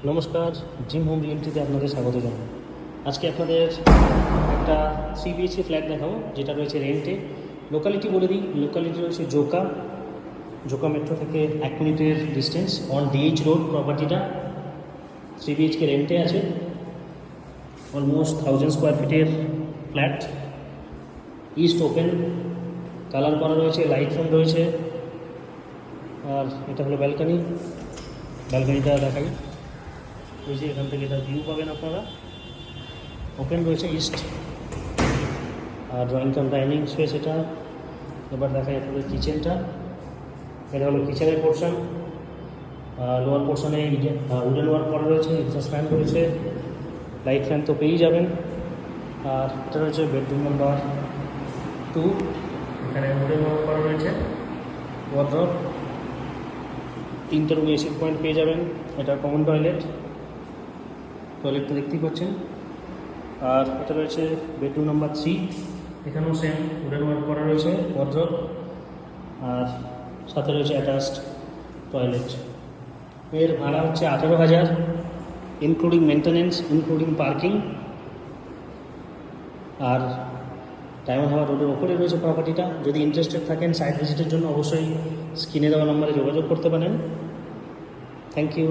নমস্কার, gym home রিয়েলটিতে আপনাদের স্বাগত জানাই। আজকে আপনাদের একটা 3 BHK ফ্ল্যাট দেখাবো, যেটা রয়েছে রেন্টে। লোকালিটি বলে দিই, লোকালিটি রয়েছে জোকা মেট্রো থেকে 1 মিনিটের ডিস্টেন্স, অন DH রোড। প্রপার্টিটা 3 BHK রেন্টে আছে। অলমোস্ট 1000 স্কোয়ার ফিটের ফ্ল্যাট, ইস্ট ওপেন, কালার করা রয়েছে, লাইট রুম রয়েছে। আর এটা হলো ব্যালকানিটা দেখাই। ওই যে এখান থেকে এটা ভিউ পাবেন আপনারা। ওপেন রয়েছে ইস্ট, আর ড্রয়িং কাম ডাইনিং স্পেস এটা। এবার দেখাই আপনাদের কিচেনটা। এটা হলো কিচেনের পোর্শন। লোয়ার পোর্শনে উডেন ওয়ার্ক করা রয়েছে, এক্সস্ট ফ্যান রয়েছে, লাইট ফ্যান তো পেয়েই যাবেন। আর এটা রয়েছে বেডরুম নাম্বার 2। এখানে উডেন ওয়ার্ক করা রয়েছে, ওয়ার্ড্রপ, 3টে রুমে এসি পয়েন্ট পেয়ে যাবেন। এটা কমন টয়লেটটা দেখতেই পাচ্ছেন। আর এটা রয়েছে বেডরুম নাম্বার 3। এখানেও সেম উডেন ওয়ার্ক করা রয়েছে, ওয়ার্ড্রপ, আর সাথে রয়েছে অ্যাটাচড টয়লেট। এর ভাড়া হচ্ছে 18,000, ইনক্লুডিং মেনটেন্যান্স, ইনক্লুডিং পার্কিং। আর ডায়মন্ড হারবার রোডের ওপরে রয়েছে প্রপার্টিটা। যদি ইন্টারেস্টেড থাকেন সাইট ভিজিটের জন্য অবশ্যই স্ক্রিনে দেওয়া নম্বরে যোগাযোগ করতে পারেন। Thank you.